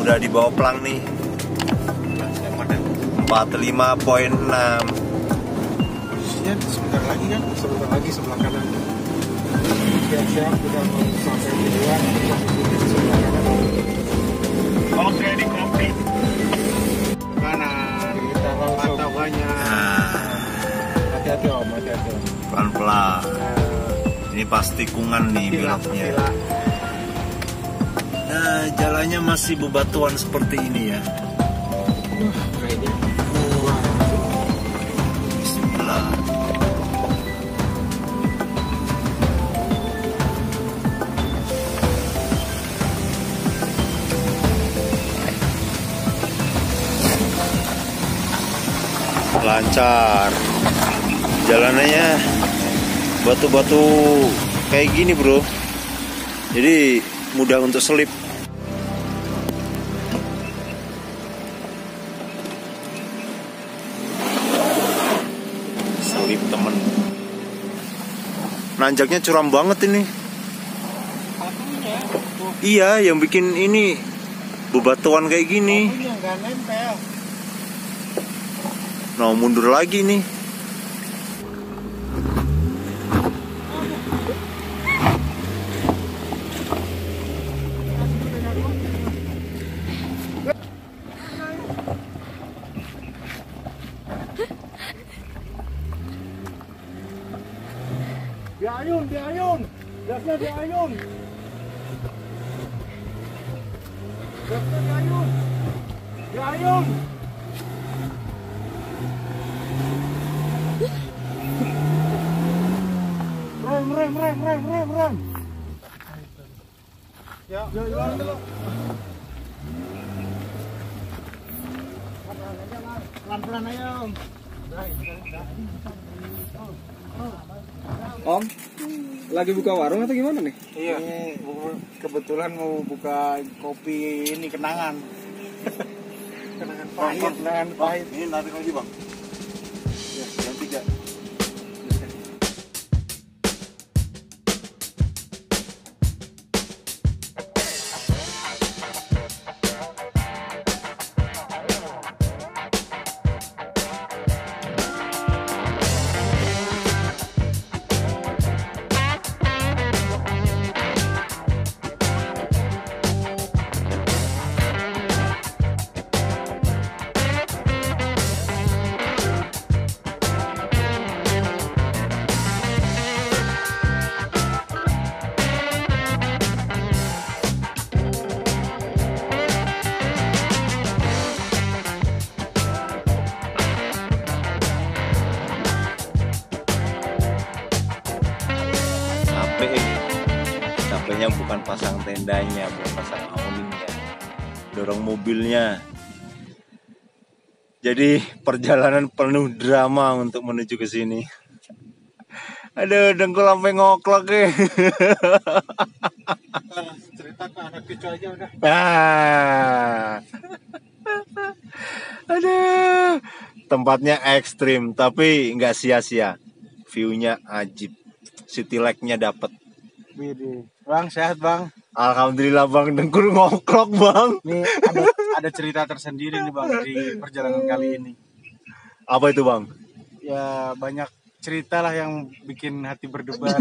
Udah di bawah pelang nih. 45,6. Ya, sebentar lagi kan, sebentar lagi sebelah kanan. Siap-siap udah mau sampai tujuan, sebelah kanan. Oke, di kopi. Kanan, kita langsung banyak. Hati-hati om, hati-hati om. Pelan-pelan. Ini pas tikungan nih beloknya. Nah, jalannya masih bebatuan seperti ini ya. Kayaknya. Bismillah. Lancar. Jalanannya batu-batu kayak gini bro. Jadi mudah untuk selip. Selip temen. Nanjaknya curam banget ini. Iya, yang bikin ini bebatuan kayak gini. Nggak nempel. Nah, mundur lagi nih. Diayun, diayun. Gasnya diayun. Gasnya diayun. Diayun. Rem. Ya, jalan dulu. Pelan-pelan aja, Om. Om, lagi buka warung atau gimana nih? Iya, kebetulan mau buka kopi ini kenangan. Kenangan pahit. Ini narik lagi bang. Ya, yang 3. Capeknya bukan pasang tendanya, bukan pasang awningnya, dorong mobilnya. Jadi perjalanan penuh drama untuk menuju ke sini. Aduh, dengkul sampai ngoklok ya. Cerita ke anak cucu aja udah. Aduh, tempatnya ekstrim tapi nggak sia-sia. View-nya ajib, city light-nya dapet. Bang, sehat bang. Alhamdulillah bang, dengkul ngoklok bang. Nih ada cerita tersendiri nih bang di perjalanan kali ini. Apa itu bang? Ya banyak cerita lah yang bikin hati berdebar.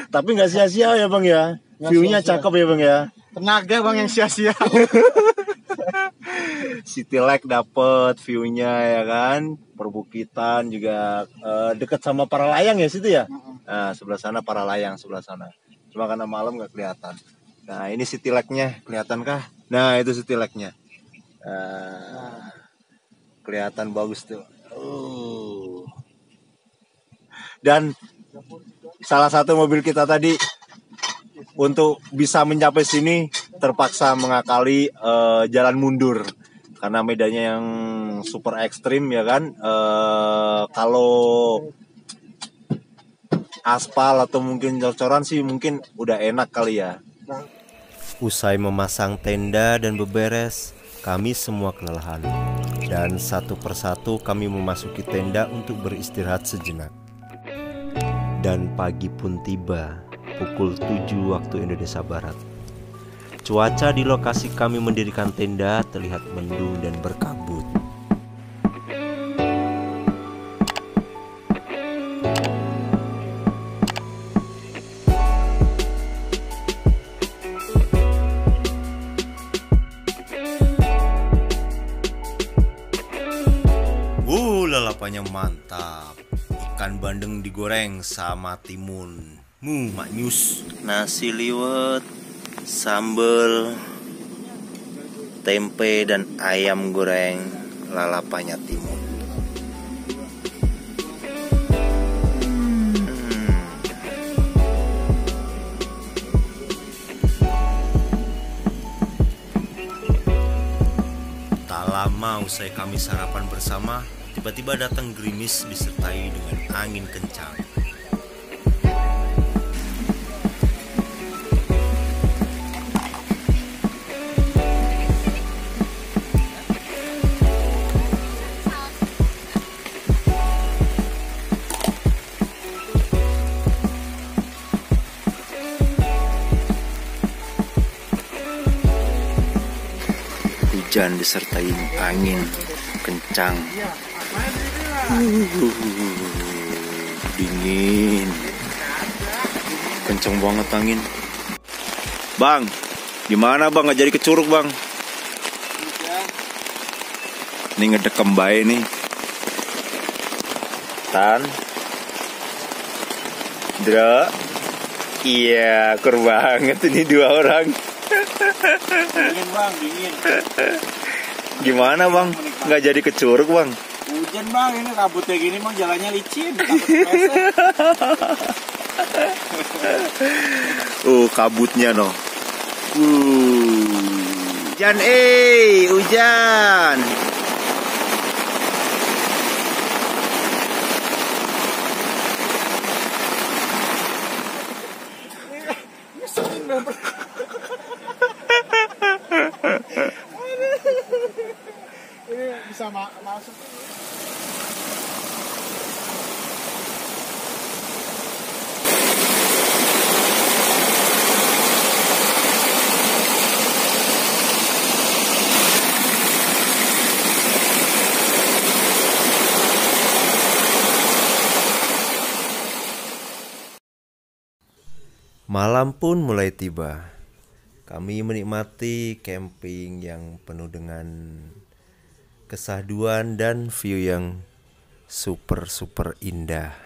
Tapi nggak sia-sia ya bang ya. Nggak View-nya sia-sia. cakep ya bang ya. Tenaga bang yang sia-sia. City light dapet, view-nya ya kan. Perbukitan juga dekat sama Paralayang ya situ ya. Nah, sebelah sana Paralayang, sebelah sana. Cuma karena malam nggak kelihatan. Nah, ini city light-nya kelihatan kah? Nah, itu city light-nya. Kelihatan bagus tuh. Dan salah satu mobil kita tadi untuk bisa mencapai sini terpaksa mengakali jalan mundur karena medannya yang super ekstrim ya kan. Kalau aspal atau mungkin cor-coran sih mungkin udah enak kali ya. Usai memasang tenda dan beberes, kami semua kelelahan. Dan satu persatu kami memasuki tenda untuk beristirahat sejenak. Dan pagi pun tiba, pukul 7 waktu Indonesia Barat. Cuaca di lokasi kami mendirikan tenda terlihat mendung dan berkabut. Lalapannya mantap. Ikan bandeng digoreng sama timun. Maknyus. Nasi liwet, sambal, tempe dan ayam goreng. Lalapannya timun. Tak lama usai kami sarapan bersama, tiba-tiba datang gerimis disertai dengan angin kencang. Hujan disertai angin kencang. Dingin, kenceng banget angin. Bang, gimana bang? Nggak jadi ke Curug bang? Ini ngedekem bae nih. Tan, Dra, iya, kur banget ini dua orang. Dingin bang, dingin. Gimana bang? Nggak jadi ke Curug bang? Hujan bang, ini kabutnya gini bang, jalannya licin. Takut kepleset. Kabutnya no. Hujan, hujan. Ini bisa masuk. Malam pun mulai tiba. Kami menikmati camping yang penuh dengan kesahduan dan view yang super indah.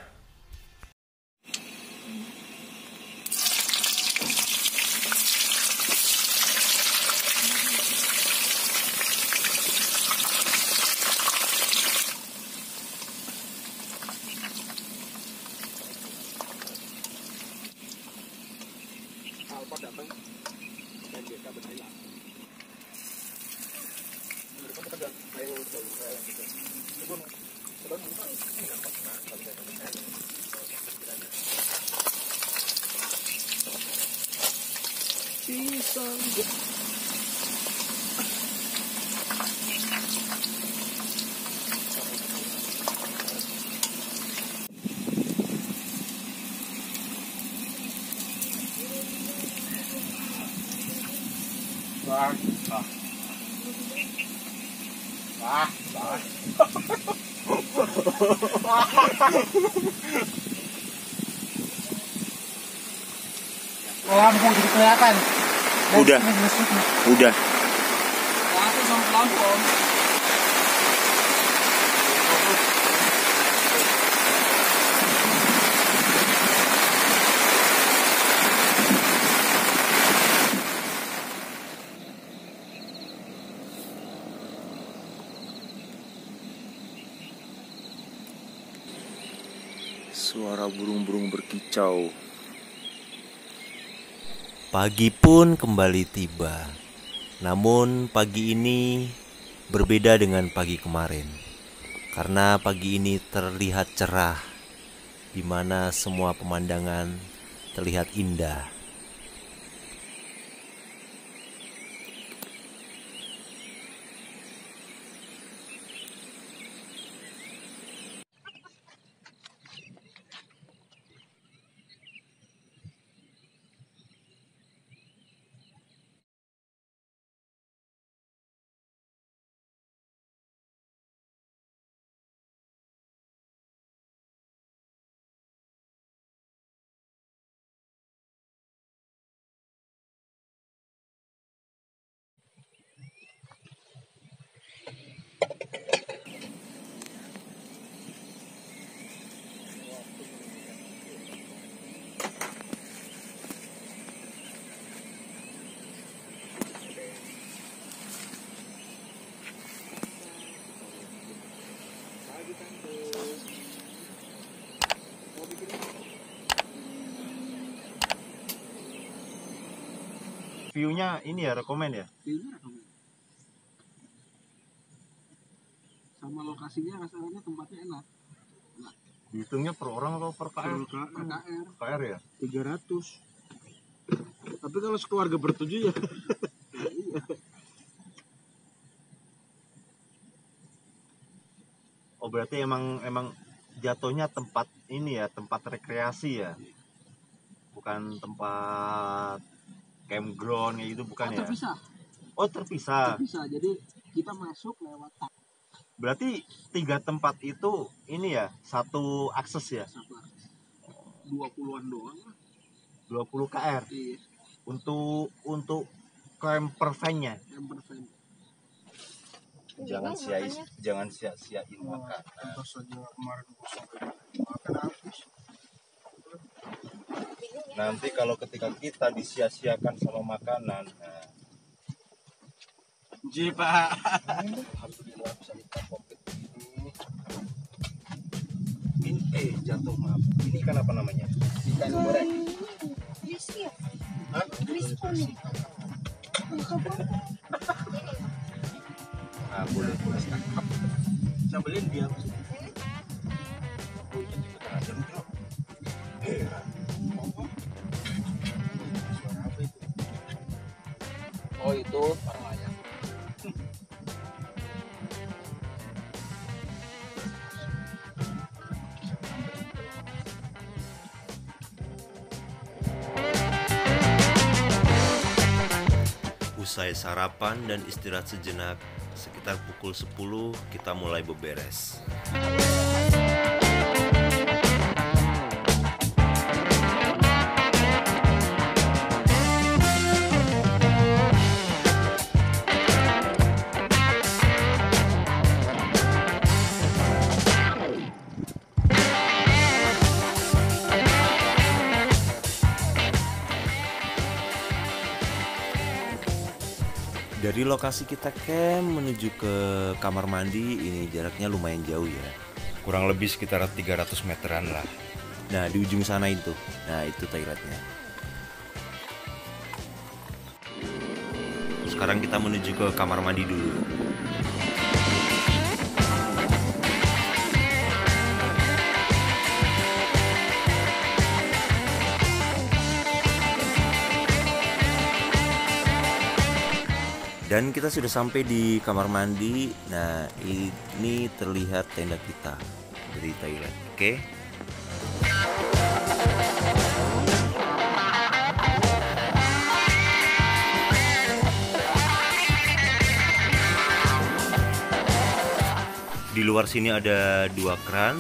Bang, lampu jadi kelihatan. Udah. Lampu sama lampu. Suara burung-burung berkicau. Pagi pun kembali tiba. Namun pagi ini berbeda dengan pagi kemarin. Karena pagi ini terlihat cerah, di mana semua pemandangan terlihat indah. view-nya ini ya rekomen ya. View-nya rekomen. Sama lokasinya rasanya tempatnya enak. Hitungnya per orang atau per KR? KR ya? 300. Tapi kalau sekeluarga bertujuh ya. Oh berarti emang jatuhnya tempat ini ya, tempat rekreasi ya, bukan tempat campground ya, itu bukan ya? Terpisah. Oh terpisah. Terpisah. Jadi kita masuk lewat tak. Berarti 3 tempat itu ini ya, satu akses ya? 20-an doang lah. 20 KR. Iya. Untuk camper van-nya. Camper van. Jangan sia-siain makan. Tentu saja kemarin kosong makan habis. Nanti kalau ketika kita disia-siakan sama makanan, nah. Pak. Alhamdulillah bisa ikan komplit ini. Jatuh maaf. Ini ikan apa namanya? Ikan goreng. Crispy. Hah? Crispy. Nah, boleh tangkap. Sambelin dia. Oh itu para layang. Usai sarapan dan istirahat sejenak, sekitar pukul 10 kita mulai beberes. Dari lokasi kita camp menuju ke kamar mandi ini jaraknya lumayan jauh ya. Kurang lebih sekitar 300 meteran lah. Nah di ujung sana itu, nah itu toiletnya. Sekarang kita menuju ke kamar mandi dulu. Dan kita sudah sampai di kamar mandi. Nah, ini terlihat tenda kita dari toilet. Oke. Di luar sini ada 2 keran.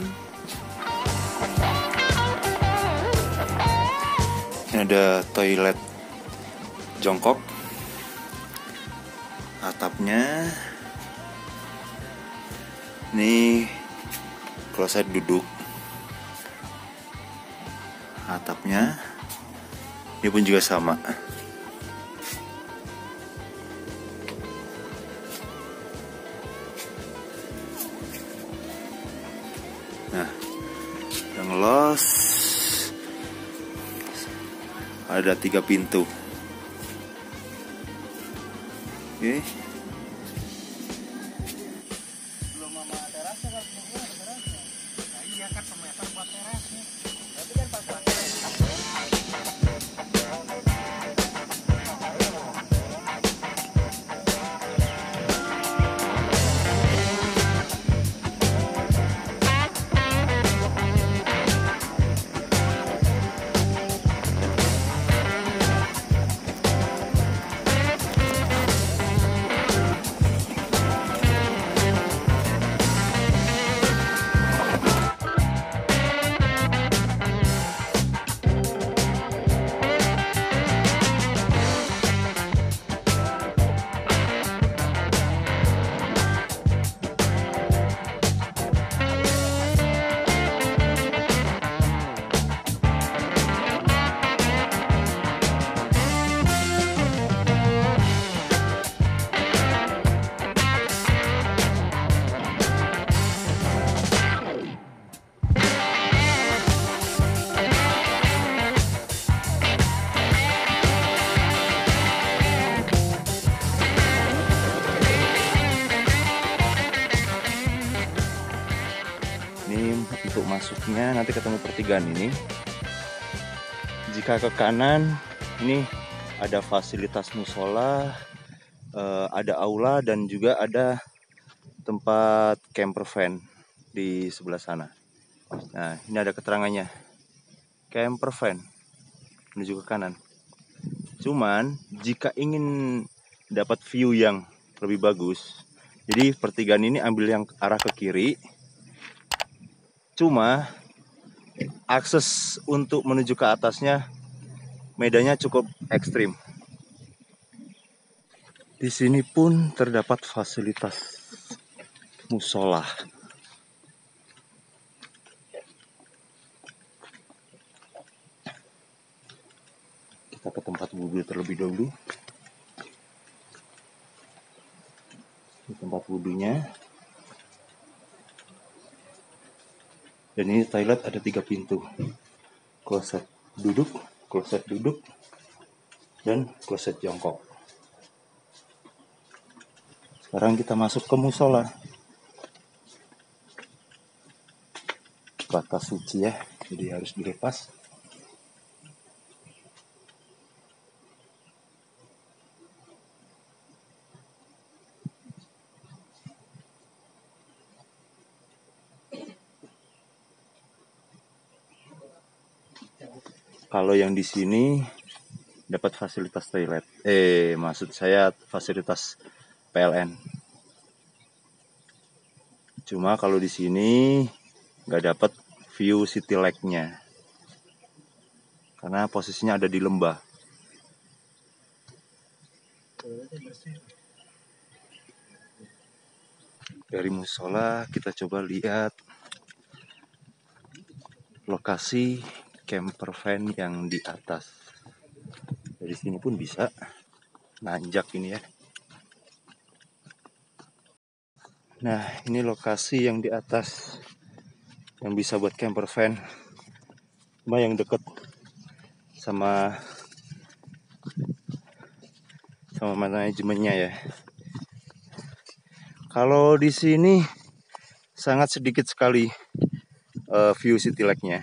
Ini ada toilet jongkok. Atapnya ini kloset duduk. Atapnya ini pun juga sama. Nah, yang los ada 3 pintu. Oke. Belum sama terasnya kan, semua ada terasnya. Nah, iya kan semeter buat terasnya. Tapi kan pas masuknya nanti ketemu pertigaan ini. Jika ke kanan ini ada fasilitas musola, ada aula dan juga ada tempat camper van di sebelah sana. Nah, ini ada keterangannya. Camper van menuju ke kanan. Cuman jika ingin dapat view yang lebih bagus, jadi pertigaan ini ambil yang arah ke kiri. Cuma akses untuk menuju ke atasnya medannya cukup ekstrim. Di sini pun terdapat fasilitas musola. Kita ke tempat wudhu terlebih dahulu. Di tempat wudhunya. Dan ini toilet ada 3 pintu. Kloset duduk, dan kloset jongkok. Sekarang kita masuk ke musola. Batas suci ya, jadi harus dilepas. Kalau yang di sini dapat fasilitas toilet. Maksud saya fasilitas PLN. Cuma kalau di sini nggak dapat view city lake-nya. Karena posisinya ada di lembah. Dari musola kita coba lihat lokasi camper van yang di atas. Dari sini pun bisa nanjak ini ya. Nah, ini lokasi yang di atas yang bisa buat camper van. Cuma yang deket sama manajemennya ya. Kalau di sini sangat sedikit sekali view city lake-nya.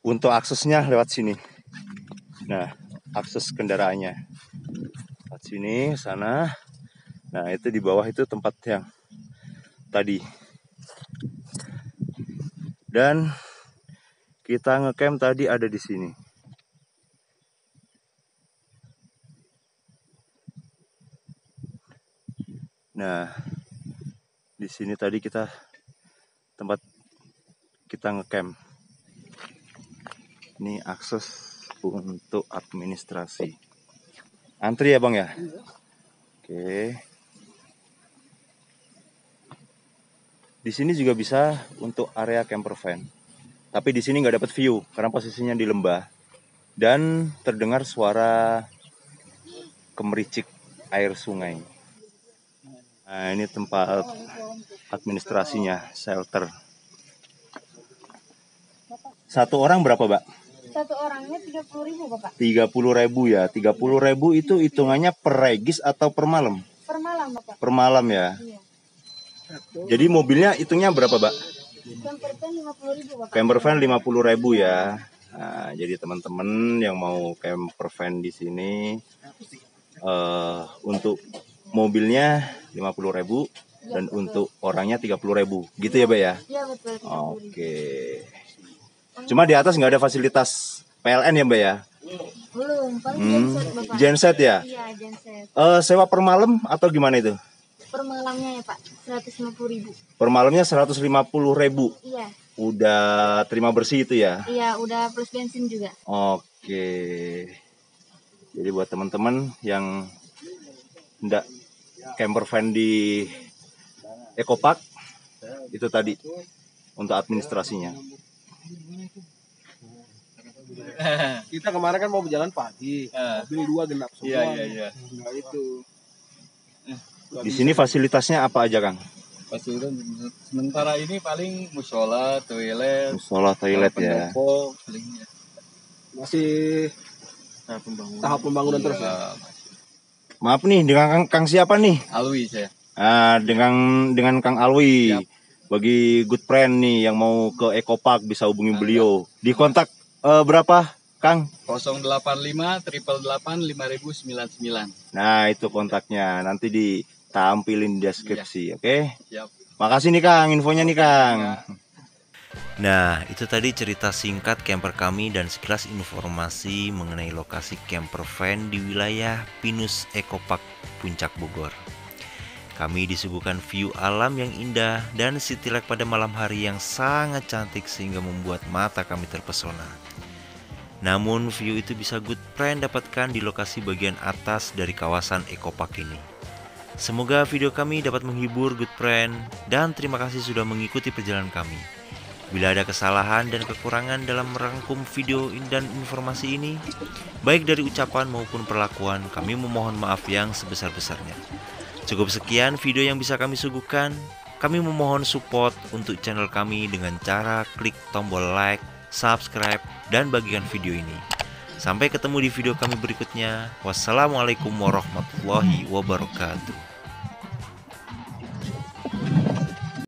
Untuk aksesnya lewat sini. Nah, akses kendaraannya lewat sini, sana. Nah, itu di bawah itu tempat yang tadi. Dan kita ngecamp tadi ada di sini. Nah, di sini tadi tempat kita ngecamp. Ini akses untuk administrasi. Antri ya Bang ya? Oke. Di sini juga bisa untuk area camper van. Tapi di sini nggak dapat view karena posisinya di lembah. Dan terdengar suara kemericik air sungai. Nah, ini tempat administrasinya, shelter. Satu orang berapa, Mbak? Satu orangnya 30.000 Bapak. 30.000 ya. 30.000 itu hitungannya per regis atau per malam? Per malam Bapak. Per malam ya. Iya. Jadi mobilnya hitungnya berapa, Mbak? Camper van 50.000 Bapak. Camper van 50.000 ya. Nah, jadi teman-teman yang mau camper van di sini untuk mobilnya 50.000 dan betul. untuk orangnya 30.000. Gitu ya, Mbak ya? Iya betul. 30.000. Oke. Cuma di atas nggak ada fasilitas PLN ya, Mbak ya? Belum, paling genset Bapak. Genset ya? Iya, genset. Sewa per malam atau gimana itu? Per malamnya ya Pak, 150.000. Per malamnya 150.000. Iya. Udah terima bersih itu ya? Iya, udah plus bensin juga. Oke. Jadi buat teman-teman yang hendak camper van di Ecopark, itu tadi untuk administrasinya. Kita kemarin kan mau berjalan pagi, mobil 2 genap semua. Iya. Nah, itu. Nggak Di bisa. sini fasilitasnya apa aja, Kang? Fasilitas sementara ini paling musola, toilet, Musola, toilet ya. pendopo, paling ya. Masih tahap pembangunan terus ya. Maaf nih, dengan Kang siapa nih? Alwi saya. Dengan Kang Alwi. Siap. Bagi good friend nih yang mau ke Eco Park bisa hubungi beliau. Di kontak berapa, Kang? 085 888 5099. Nah, itu kontaknya. Nanti ditampilin di deskripsi, oke? Siap. Makasih nih Kang, infonya nih Kang. Nah, itu tadi cerita singkat camper kami dan sekilas informasi mengenai lokasi camper van di wilayah Pinus Eco Park Puncak Bogor. Kami disuguhkan view alam yang indah dan city light pada malam hari yang sangat cantik sehingga membuat mata kami terpesona. Namun view itu bisa good friend dapatkan di lokasi bagian atas dari kawasan Eco Park ini. Semoga video kami dapat menghibur good friend dan terima kasih sudah mengikuti perjalanan kami. Bila ada kesalahan dan kekurangan dalam merangkum video dan informasi ini, baik dari ucapan maupun perlakuan, kami memohon maaf yang sebesar-besarnya. Cukup sekian video yang bisa kami suguhkan. Kami memohon support untuk channel kami dengan cara klik tombol like, subscribe, dan bagikan video ini. Sampai ketemu di video kami berikutnya. Wassalamualaikum warahmatullahi wabarakatuh.